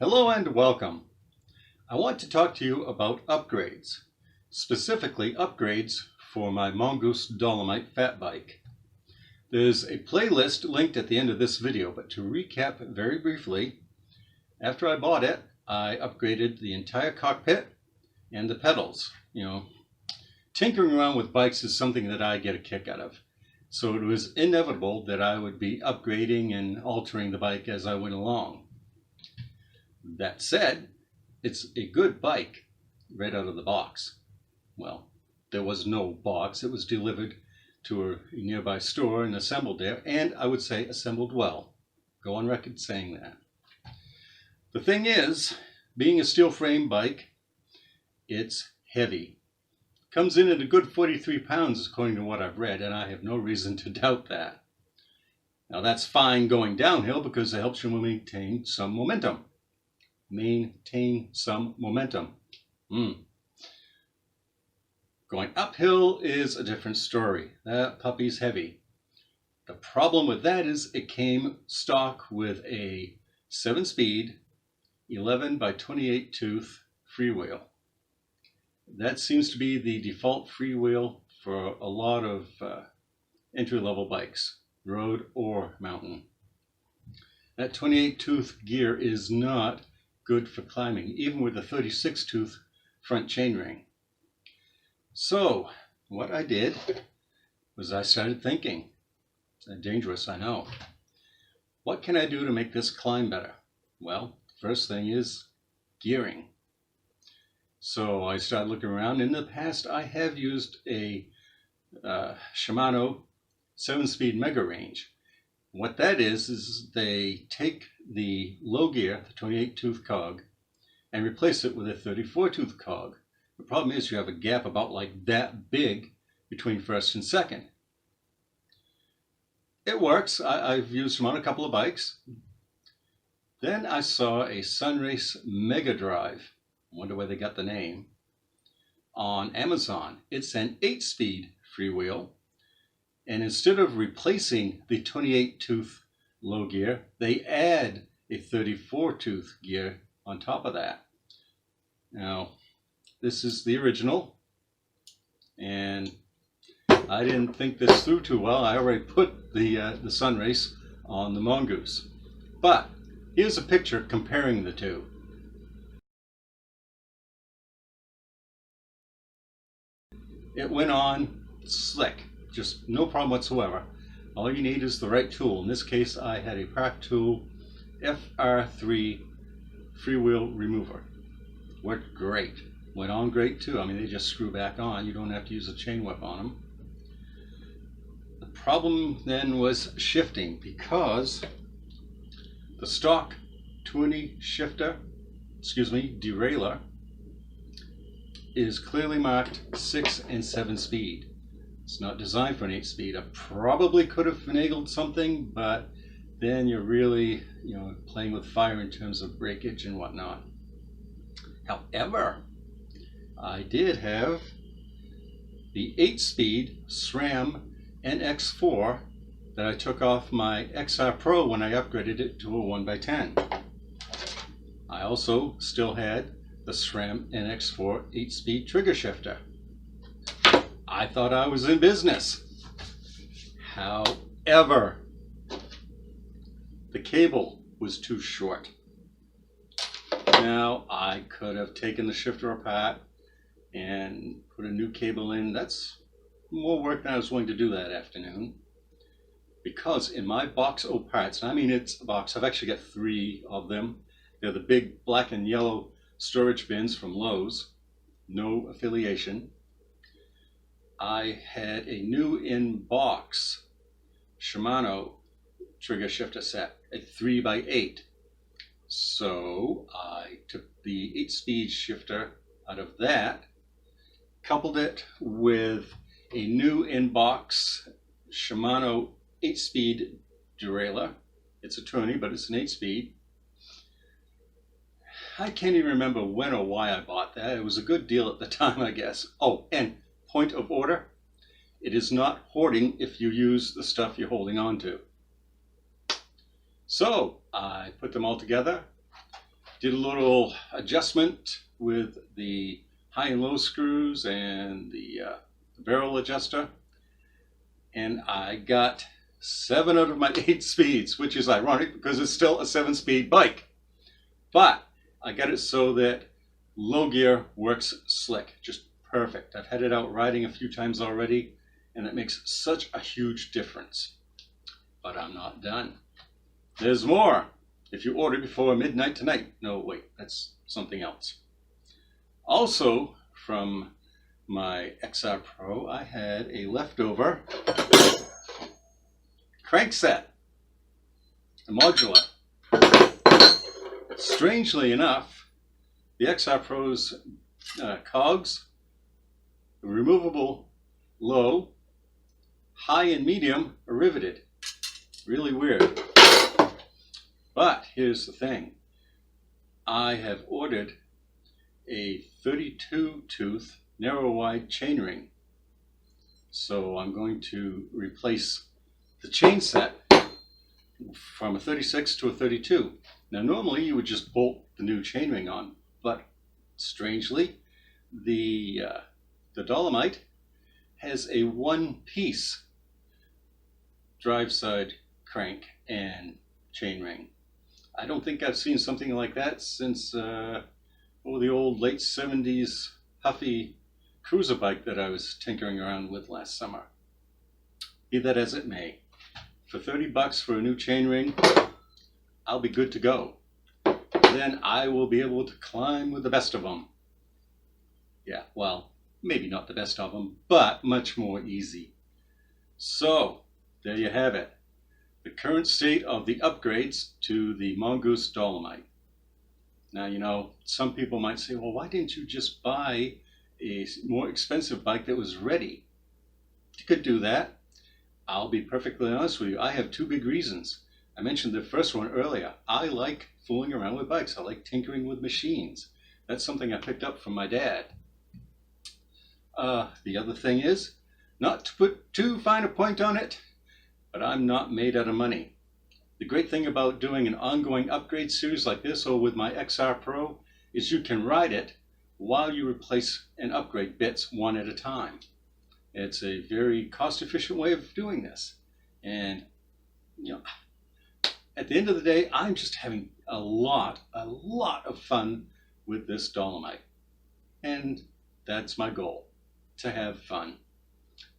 Hello and welcome. I want to talk to you about upgrades, specifically upgrades for my Mongoose Dolomite fat bike. There's a playlist linked at the end of this video, but to recap very briefly, after I bought it, I upgraded the entire cockpit and the pedals. Tinkering around with bikes is something that I get a kick out of. So it was inevitable that I would be upgrading and altering the bike as I went along. That said, it's a good bike right out of the box. Well, there was no box. It was delivered to a nearby store and assembled there, and I would say assembled well. Go on record saying that. The thing is, being a steel frame bike, it's heavy. Comes in at a good 43 pounds according to what I've read, and I have no reason to doubt that. Now that's fine going downhill because it helps you maintain some momentum. Going uphill is a different story. That puppy's heavy. The problem with that is it came stock with a 7-speed 11 by 28 tooth freewheel. That seems to be the default freewheel for a lot of entry-level bikes, road or mountain. That 28 tooth gear is not good for climbing, even with a 36 tooth front chainring. So what I did was I started thinking, dangerous I know, what can I do to make this climb better? Well, first thing is gearing. So I started looking around. In the past I have used a Shimano 7-speed MegaRange. What that is they take the low gear, the 28 tooth cog, and replace it with a 34 tooth cog. The problem is you have a gap about like that big between first and second. It works. I've used them on a couple of bikes. Then I saw a Sunrace Megadrive, I wonder where they got the name, on Amazon. It's an 8-speed freewheel. And instead of replacing the 28 tooth low gear, they add a 34 tooth gear on top of that. Now, this is the original, and I didn't think this through too well. I already put the Sunrace on the Mongoose. But here's a picture comparing the two. It went on slick. Just no problem whatsoever. All you need is the right tool. In this case, I had a Prac Tool FR3 freewheel remover. Worked great. Went on great too. I mean, they just screw back on. You don't have to use a chain whip on them. The problem then was shifting, because the stock Tourney shifter, derailleur, is clearly marked 6 and 7 speed. It's not designed for an 8-speed. I probably could have finagled something, but then you're really, playing with fire in terms of breakage and whatnot. However, I did have the 8-speed SRAM NX4 that I took off my XR Pro when I upgraded it to a 1x10. I also still had the SRAM NX4 8-speed trigger shifter. I thought I was in business. However, the cable was too short. Now, I could have taken the shifter apart and put a new cable in. That's more work than I was willing to do that afternoon. Because in my box of parts, and I mean it's a box, I've actually got 3 of them. They're the big black and yellow storage bins from Lowe's. No affiliation. I had a new in-box Shimano trigger shifter set, a 3x8. So I took the 8-speed shifter out of that, coupled it with a new in-box Shimano 8-speed derailleur. It's a Tourney, but it's an 8-speed. I can't even remember when or why I bought that. It was a good deal at the time, I guess. Oh, and point of order, it is not hoarding if you use the stuff you're holding on to. So I put them all together, Did a little adjustment with the high and low screws and the barrel adjuster, and I got 7 out of my 8 speeds, which is ironic because it's still a 7-speed bike. But I got it so that low gear works slick, just perfect. I've had it out riding a few times already, and it makes such a huge difference. But I'm not done. There's more. If you order before midnight tonight. No, wait, that's something else. Also, from my XR Pro, I had a leftover crank set, a modular. Strangely enough, the XR Pro's cogs, removable low, high, and medium are riveted. Really weird. But here's the thing. I have ordered a 32-tooth narrow wide chainring. So I'm going to replace the chain set from a 36 to a 32. Now normally you would just bolt the new chainring on, but strangely the Dolomite has a one-piece drive side crank and chainring. I don't think I've seen something like that since the old late 70s Huffy cruiser bike that I was tinkering around with last summer. Be that as it may, for $30 for a new chainring, I'll be good to go. Then I will be able to climb with the best of them. Yeah, well, maybe not the best of them, but much more easy. So, there you have it. The current state of the upgrades to the Mongoose Dolomite. Now, you know, some people might say, well, why didn't you just buy a more expensive bike that was ready? You could do that. I'll be perfectly honest with you. I have 2 big reasons. I mentioned the first one earlier. I like fooling around with bikes. I like tinkering with machines. That's something I picked up from my dad. The other thing is, not to put too fine a point on it, but I'm not made out of money. The great thing about doing an ongoing upgrade series like this, or with my XR Pro, is you can ride it while you replace and upgrade bits one at a time. It's a very cost-efficient way of doing this. And, you know, at the end of the day, I'm just having a lot of fun with this Dolomite. And that's my goal, to have fun.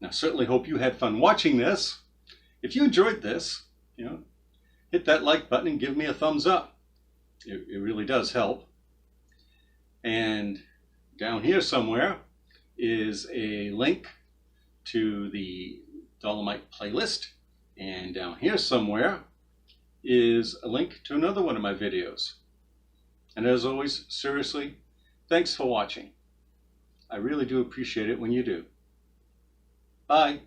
Now, certainly hope you had fun watching this. If you enjoyed this, you know, hit that like button and give me a thumbs up. It really does help. And down here somewhere is a link to the Dolomite playlist. And down here somewhere is a link to another one of my videos. And as always, seriously, thanks for watching. I really do appreciate it when you do. Bye.